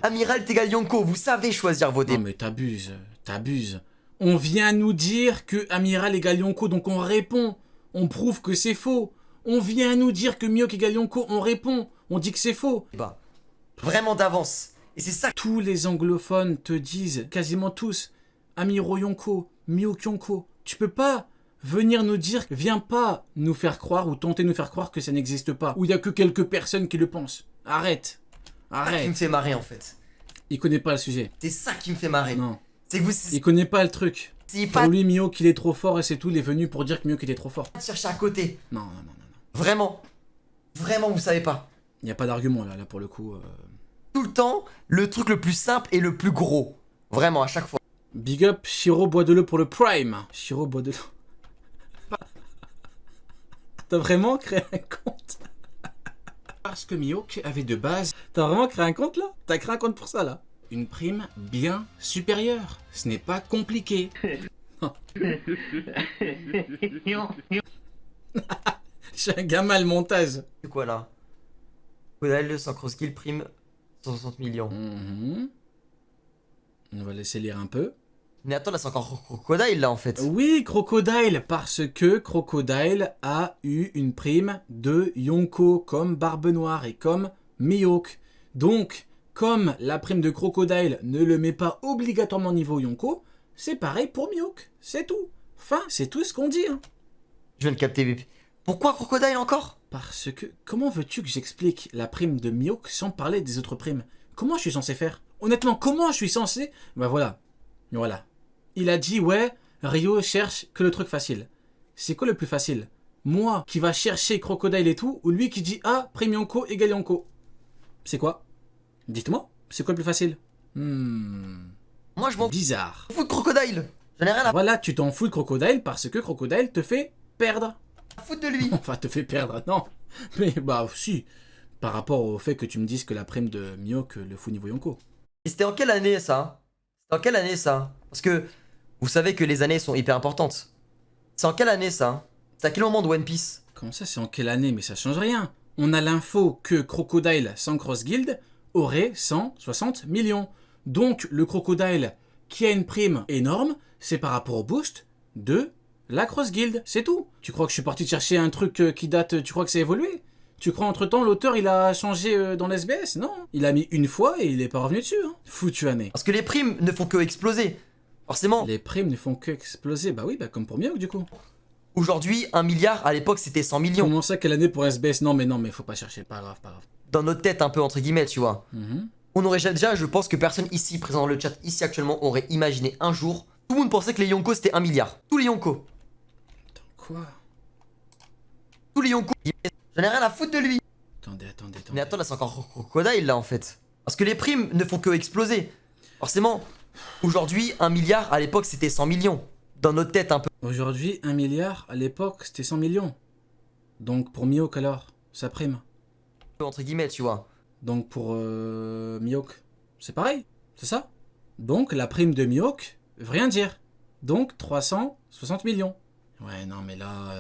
Amiral Tegal Yonko, vous savez choisir vos Non débats. mais t'abuses. On vient nous dire que Amiral égale Yonko, donc on répond. On prouve que c'est faux. On vient nous dire que Mihawk égale Yonko, on répond. On dit que c'est faux. Vraiment d'avance. Et c'est ça. Tous les anglophones te disent, quasiment tous, Amiro Yonko, Mihawk Yonko. Tu peux pas venir nous dire, viens pas nous faire croire ou tenter de nous faire croire que ça n'existe pas. Ou il y a que quelques personnes qui le pensent. Arrête. C'est ça qui me fait marrer en fait. Il connaît pas le sujet. C'est ça qui me fait marrer. Non. C'est que vous Il connaît pas le truc. essayez Pour pas lui, Mihawk, il est trop fort et c'est tout. Il est venu pour dire que Mihawk était trop fort. de chercher à côté. Non. Vraiment. Vraiment, vous savez pas. Il n'y a pas d'argument là pour le coup. Tout le temps, le truc le plus simple et le plus gros. Vraiment, à chaque fois. Big up Shiro Boisdeleu pour le Prime. Shiro Boisdeleu. T'as vraiment créé un compte? Parce que Mihawk avait de base. T'as vraiment créé un compte là? T'as créé un compte pour ça là? Une prime bien supérieure. Ce n'est pas compliqué. J'ai un gamin le montage. C'est quoi là? Crocodile sans cross-kill prime 160 millions. On va laisser lire un peu. Mais attends, là c'est encore Crocodile là en fait. Oui, Crocodile, parce que Crocodile a eu une prime de Yonko, comme Barbe Noire et comme Mihawk. Donc, comme la prime de Crocodile ne le met pas obligatoirement niveau Yonko, c'est pareil pour Mihawk. C'est tout. Enfin, c'est tout ce qu'on dit. Hein. Je viens de capter. Pourquoi Crocodile encore? Parce que, comment veux-tu que j'explique la prime de Mihawk sans parler des autres primes? Comment je suis censé faire? Honnêtement, comment je suis censé? Bah voilà. Voilà. Il a dit, ouais, Ryo cherche que le truc facile. C'est quoi le plus facile? Moi qui va chercher Crocodile et tout, ou lui qui dit, ah, prime Yonko égale Yonko? C'est quoi? Dites-moi, c'est quoi le plus facile? Moi je m'en Bizarre. fous de Crocodile. J'en ai rien à Voilà, tu t'en fous de Crocodile parce que Crocodile te fait perdre. foutre de lui. Enfin, te fait perdre, non. Mais bah, si. Par rapport au fait que tu me dises que la prime de Mihawk le fout niveau Yonko. Et c'était en quelle année ça? C'était en quelle année ça? Parce que vous savez que les années sont hyper importantes. C'est en quelle année ça? C'est à quel moment de One Piece? Comment ça, c'est en quelle année? Mais ça change rien. On a l'info que Crocodile sans Cross Guild aurait 160 millions. Donc, le Crocodile qui a une prime énorme, c'est par rapport au boost de la Cross Guild. C'est tout. Tu crois que je suis parti chercher un truc qui date... Tu crois que ça a évolué? Tu crois entre-temps l'auteur il a changé dans l'SBS? Non. Il a mis une fois et il est pas revenu dessus. Hein. Foutu année. Parce que les primes ne font que exploser. Forcément. Les primes ne font que exploser. Bah oui, bah comme pour Mihawk du coup. Aujourd'hui, 1 milliard, à l'époque c'était 100 millions. Comment ça, quelle année pour SBS? Non mais faut pas chercher. Pas grave. Dans notre tête un peu entre guillemets, tu vois. On aurait déjà, je pense que personne ici, présent dans le chat, ici actuellement, aurait imaginé un jour. Tout le monde pensait que les Yonko c'était 1 milliard. Tous les Yonko. Quoi? Tous les Yonko. J'en ai rien à foutre de lui. Attendez. Mais attends, là c'est encore Crocodile là en fait. Parce que les primes ne font que exploser. Forcément, aujourd'hui, 1 milliard, à l'époque c'était 100 millions. Dans notre tête un peu. Aujourd'hui, 1 milliard, à l'époque, c'était 100 millions. Donc pour Mihawk alors, sa prime. Entre guillemets, tu vois. Donc pour Mihawk, c'est pareil, c'est ça? Donc la prime de Mihawk veut rien dire. Donc 360 millions. Ouais, non mais là...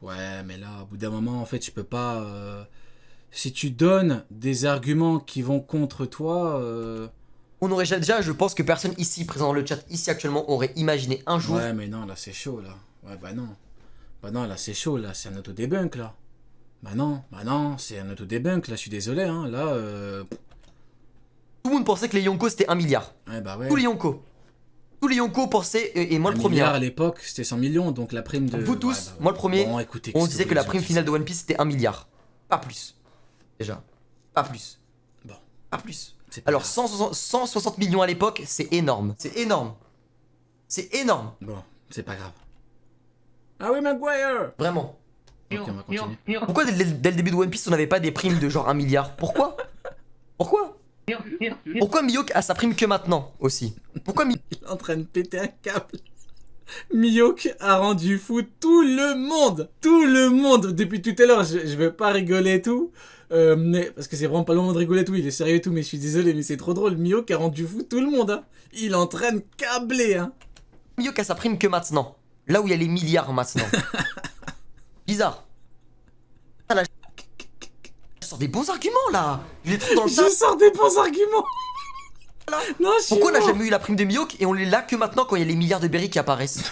Ouais, mais là, au bout d'un moment, en fait, je peux pas... Si tu donnes des arguments qui vont contre toi... On aurait déjà, je pense que personne ici, présent dans le chat, ici actuellement, aurait imaginé un jour. Ouais, mais non, là, c'est chaud, là. Ouais, bah non. Bah non, là, c'est chaud, là. C'est un auto-debunk, là. Bah non, c'est un auto-debunk, là. Je suis désolé, hein. Là, Tout le monde pensait que les Yonko c'était 1 milliard. Ouais, bah ouais. Tous les Yonko. Tous les Yonko pensaient, et moi le 1 premier. milliard à l'époque, c'était 100 millions, donc la prime de... Vous tous, Ouais, bah ouais. moi le premier, Bon, écoutez, on qu'est-ce disait vous que la voulez prime dire, finale de One Piece c'était 1 milliard. Pas plus. Déjà. Pas plus. Bon. Pas plus. C'est pas Alors grave. 160 millions à l'époque, c'est énorme. C'est énorme. C'est énorme. Bon, c'est pas grave. Ah oui, Maguire. Vraiment. Ok, on va continuer. Pourquoi dès le début de One Piece on n'avait pas des primes de genre 1 milliard? Pourquoi? Pourquoi? Pourquoi Mihawk a sa prime que maintenant aussi? Pourquoi Mihawk? Il est en train de péter un câble. Mihawk a rendu fou tout le monde. Tout le monde. Depuis tout à l'heure, je veux pas rigoler et tout. Mais, parce que c'est vraiment pas le moment de rigoler et tout. Il est sérieux et tout, mais je suis désolé, mais c'est trop drôle. Mihawk a rendu fou tout le monde. Hein. Il est en train de câbler. Hein. Mihawk a sa prime que maintenant? Là où il y a les milliards maintenant. Bizarre. Ah, la sorte des bons arguments là. Je les trouve dans le Je tas. sors des bons arguments. Non, je suis Pourquoi on n'a mort. jamais eu la prime de Mihawk et on l'est là que maintenant quand il y a les milliards de berries qui apparaissent?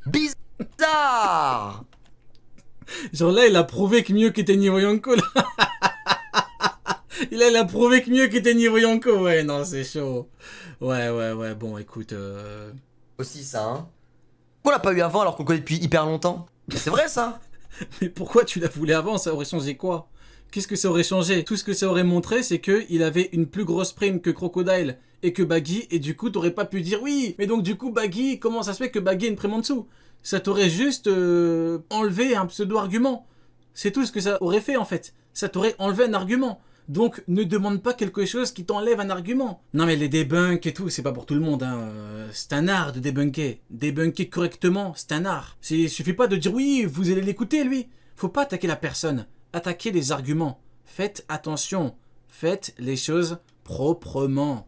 Bizarre. Genre là, il a prouvé que Mihawk était niveau Yonko, là. Il a prouvé que Mihawk était niveau Yonko. Ouais, non, c'est chaud. Ouais, bon, écoute... Aussi ça, hein. Pourquoi on l'a pas eu avant alors qu'on le connaît depuis hyper longtemps? C'est vrai ça. Mais pourquoi tu la voulais avant? Ça aurait changé quoi? Qu'est-ce que ça aurait changé? Tout ce que ça aurait montré, c'est que il avait une plus grosse prime que Crocodile et que Baggy, et du coup, t'aurais pas pu dire oui. Mais donc, du coup, Baggy, comment ça se fait que Baggy a une prime en dessous? Ça t'aurait juste enlevé un pseudo-argument. C'est tout ce que ça aurait fait, en fait. Ça t'aurait enlevé un argument. Donc, ne demande pas quelque chose qui t'enlève un argument. Non, mais les debunks et tout, c'est pas pour tout le monde, hein. C'est un art de débunker. Débunker correctement, c'est un art. Il suffit pas de dire oui, vous allez l'écouter, lui. Faut pas attaquer la personne. Attaquez les arguments. Faites attention. Faites les choses proprement.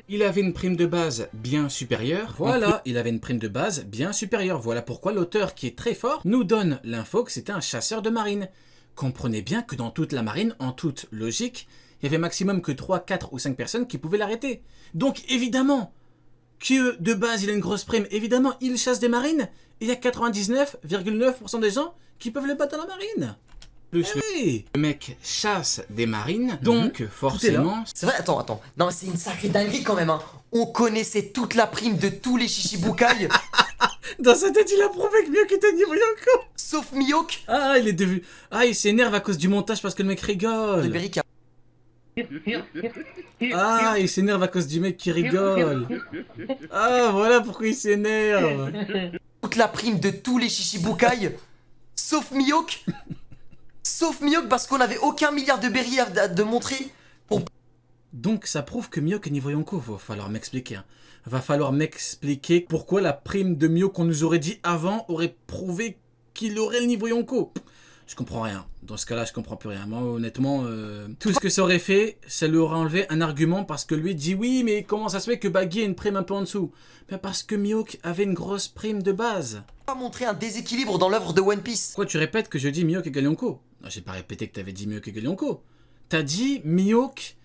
Il avait une prime de base bien supérieure. Voilà, il avait une prime de base bien supérieure. Voilà pourquoi l'auteur, qui est très fort, nous donne l'info que c'était un chasseur de marine. Comprenez bien que dans toute la marine, en toute logique, il y avait maximum que 3, 4 ou 5 personnes qui pouvaient l'arrêter. Donc évidemment que de base il a une grosse prime, évidemment il chasse des marines, et il y a 99,9% des gens qui peuvent le battre dans la marine. Plus oui. Le mec chasse des marines, donc forcément... C'est vrai, attends. Non, c'est une sacrée dinguerie quand même, hein. On connaissait toute la prime de tous les Shichibukai. Dans sa tête, il a prouvé que Mihawk était niveau Yonko. Sauf Mihawk. Ah, il est devenu... Ah, il s'énerve à cause du montage parce que le mec rigole. De berries qui Ah, il s'énerve à cause du mec qui rigole. Ah, voilà pourquoi il s'énerve. toute la prime de tous les Shichibukai. Sauf Mihawk. Sauf Mihawk parce qu'on avait aucun milliard de berries de montrer. Donc ça prouve que Mihawk est niveau Yonko. Va falloir m'expliquer. Hein. Va falloir m'expliquer pourquoi la prime de Mihawk qu'on nous aurait dit avant aurait prouvé qu'il aurait le niveau Yonko. Je comprends rien. Dans ce cas-là, je comprends plus rien. Moi, honnêtement, tout ce que ça aurait fait, ça lui aurait enlevé un argument parce que lui dit oui, mais comment ça se fait que Baggy a une prime un peu en dessous? Ben parce que Mihawk avait une grosse prime de base. Pas montrer un déséquilibre dans l'œuvre de One Piece. Pourquoi tu répètes que je dis Mihawk égale Yonko? Non, j'ai pas répété que t'avais dit Mihawk égale Yonko. T'as dit Mihawk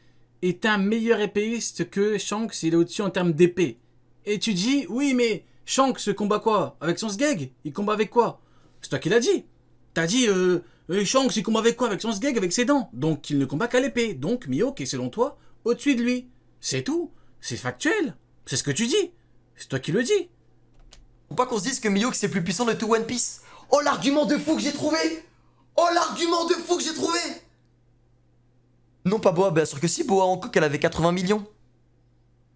est un meilleur épéiste que Shanks, il est au-dessus en termes d'épée. Et tu dis oui, mais Shanks combat quoi? Avec son Sgeg? Il combat avec quoi? C'est toi qui l'as dit. T'as dit Shanks il combat avec quoi? Avec son Sgeg, avec ses dents. Donc il ne combat qu'à l'épée. Donc Mihawk est selon toi au-dessus de lui. C'est tout. C'est factuel. C'est ce que tu dis. C'est toi qui le dis. Faut pas qu'on se dise que Mihawk c'est le plus puissant de tout One Piece. Oh l'argument de fou que j'ai trouvé. Oh l'argument de fou que j'ai trouvé. Non pas Boa, bien sûr que si, Boa Hancock elle avait 80 millions.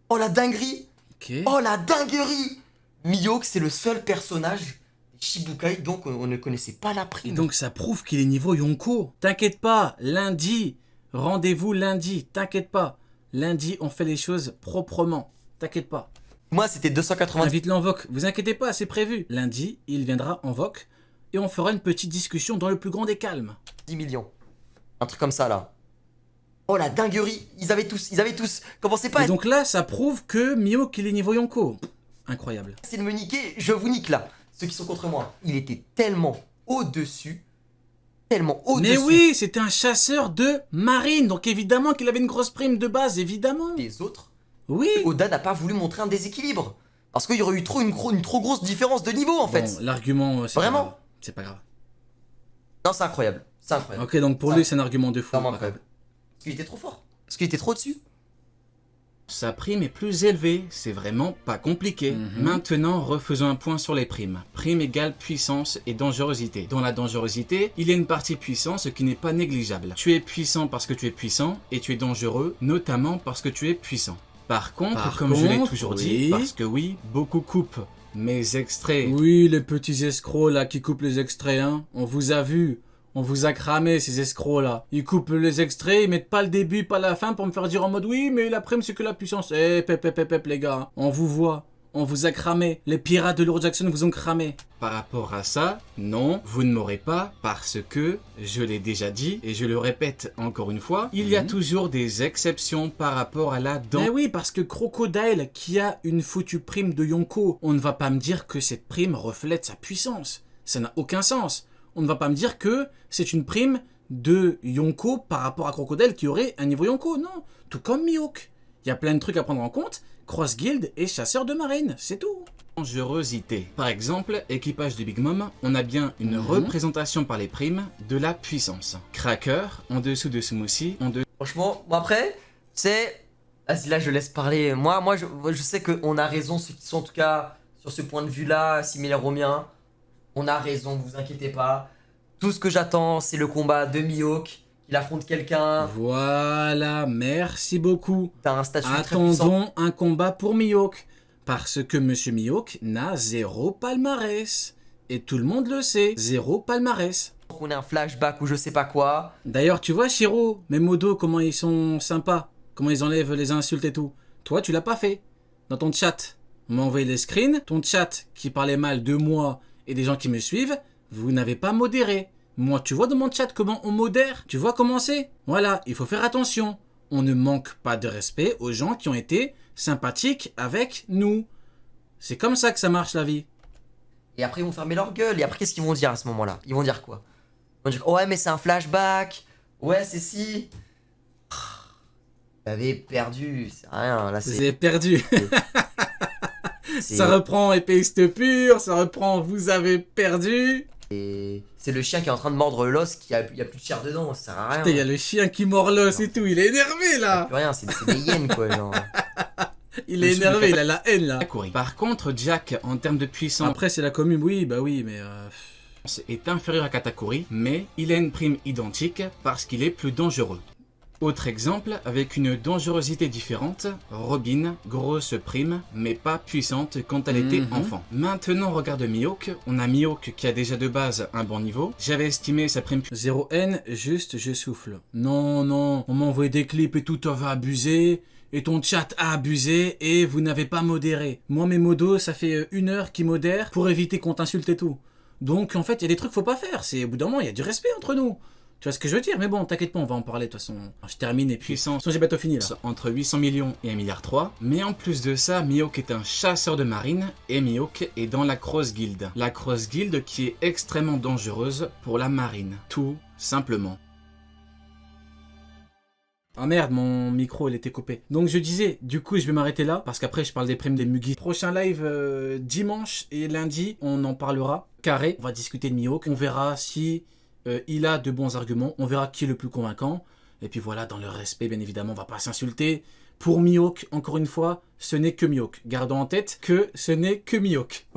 Oh la dinguerie. Ok. Oh la dinguerie. Mihawk c'est le seul personnage des Shichibukai donc on ne connaissait pas la Et prime. donc ça prouve qu'il est niveau Yonko. T'inquiète pas, lundi, rendez-vous lundi, t'inquiète pas. Lundi, on fait les choses proprement. T'inquiète pas. Moi c'était 290 Invite-le en voc, vous inquiétez pas, c'est prévu. Lundi, il viendra en voc et on fera une petite discussion dans le plus grand des calmes. millions. Un truc comme ça là. Oh la dinguerie. Ils avaient tous. Commencez pas à Et donc là, ça prouve que Mihawk, il est niveau Yonko. Incroyable. essayer de me niquer, je vous nique là. Ceux qui sont contre moi. Il était tellement au-dessus. Tellement au-dessus. Mais oui, c'était un chasseur de marine, donc évidemment qu'il avait une grosse prime de base, évidemment. Des autres. Oui. Oda n'a pas voulu montrer un déséquilibre. Parce qu'il y aurait eu une trop grosse différence de niveau en fait. Bon, l'argument, c'est Vraiment pas grave. C'est pas grave. Non, c'est incroyable. C'est incroyable. Ok, donc pour Ça, lui, c'est un argument de fou. Vraiment Pas grave. incroyable. Parce qu'il était trop fort. Parce qu'il était trop dessus. Sa prime est plus élevée, c'est vraiment pas compliqué. Maintenant, refaisons un point sur les primes. Prime égale puissance et dangerosité. Dans la dangerosité, il y a une partie puissance qui n'est pas négligeable. Tu es puissant parce que tu es puissant, et tu es dangereux, notamment parce que tu es puissant. Par contre, comme je l'ai toujours dit, parce que oui, beaucoup coupent mes extraits. Oui, les petits escrocs là qui coupent les extraits, hein. On vous a vu. On vous a cramé ces escrocs là. Ils coupent les extraits, ils mettent pas le début, pas la fin pour me faire dire en mode oui, mais la prime c'est que la puissance. Eh, pep les gars, hein. On vous voit. On vous a cramé. Les pirates de Lord Jackson vous ont cramé. Par rapport à ça, non, vous ne m'aurez pas parce que, je l'ai déjà dit et je le répète encore une fois, il y a toujours des exceptions par rapport à la dent. Mais oui, parce que Crocodile, qui a une foutue prime de Yonko, on ne va pas me dire que cette prime reflète sa puissance. Ça n'a aucun sens. On ne va pas me dire que c'est une prime de Yonko par rapport à Crocodile qui aurait un niveau Yonko. Non, tout comme Mihawk. Il y a plein de trucs à prendre en compte. Cross Guild et chasseur de marine, c'est tout. Dangerosité. Par exemple, équipage de Big Mom, on a bien une représentation par les primes de la puissance. Cracker, en dessous de Smoothie, Franchement, bon après, c'est... Vas-y, là, je laisse parler. Moi je sais qu'on a raison, ceux qui sont en tout cas sur ce point de vue-là, similaire au mien. On a raison, vous inquiétez pas. Tout ce que j'attends, c'est le combat de Mihawk. Il affronte quelqu'un. Voilà, merci beaucoup. T'as un statut très puissant. Attendons un combat pour Mihawk. Parce que Monsieur Mihawk n'a 0 palmarès. Et tout le monde le sait, 0 palmarès. On ait un flashback ou je sais pas quoi. D'ailleurs, tu vois, Shiro, mes modos, comment ils sont sympas. Comment ils enlèvent les insultes et tout. Toi, tu l'as pas fait. Dans ton chat, on m'a envoyé les screens. Ton chat qui parlait mal de moi et des gens qui me suivent, vous n'avez pas modéré. Moi, tu vois dans mon chat comment on modère? Tu vois comment c'est? Voilà, il faut faire attention. On ne manque pas de respect aux gens qui ont été sympathiques avec nous. C'est comme ça que ça marche la vie. Et après, ils vont fermer leur gueule. Et après, qu'est-ce qu'ils vont dire à ce moment-là? Ils vont dire quoi? Ils vont dire, ouais, mais c'est un flashback. Ouais, c'est si. Vous avez perdu. C'est rien. Là, Vous c'est. avez perdu. Ça reprend épéiste pure, ça reprend vous avez perdu. Et c'est le chien qui est en train de mordre l'os, il y a plus de chair dedans, ça sert à rien. Putain, il y a le chien qui mord l'os et tout, il est énervé là. Plus rien, c'est des hyènes quoi, genre. Il est énervé, il a la haine là. Par contre, Jack, en termes de puissance... Après, c'est la commune, oui, bah oui, mais... est inférieur à Katakuri, mais il a une prime identique parce qu'il est plus dangereux. Autre exemple, avec une dangerosité différente, Robin, grosse prime, mais pas puissante quand elle était enfant. Maintenant, regarde Mihawk, on a Mihawk qui a déjà de base un bon niveau. J'avais estimé sa prime... 0N, juste je souffle. Non, non, on m'a envoyé des clips et tout, t'avais abusé, et ton chat a abusé, et vous n'avez pas modéré. Moi, mes modos, ça fait 1 heure qu'ils modèrent pour éviter qu'on t'insulte et tout. Donc, en fait, il y a des trucs qu'il faut pas faire, c'est au bout d'un moment, il y a du respect entre nous. Tu vois ce que je veux dire? Mais bon, t'inquiète pas, on va en parler de toute façon. Je termine et puis... Puissance, j'ai bientôt fini là. Entre 800 millions et 1,3 milliard. Mais en plus de ça, Mihawk est un chasseur de marine et Mihawk est dans la Cross Guild. La Cross Guild qui est extrêmement dangereuse pour la marine. Tout simplement. Ah merde, mon micro il était coupé. Donc je disais, du coup je vais m'arrêter là, parce qu'après je parle des primes des Mugis. Prochain live dimanche et lundi, on en parlera carré. On va discuter de Mihawk, on verra si... il a de bons arguments, on verra qui est le plus convaincant. Et puis voilà, dans le respect, bien évidemment, on va pas s'insulter. Pour Mihawk, encore une fois, ce n'est que Mihawk. Gardons en tête que ce n'est que Mihawk.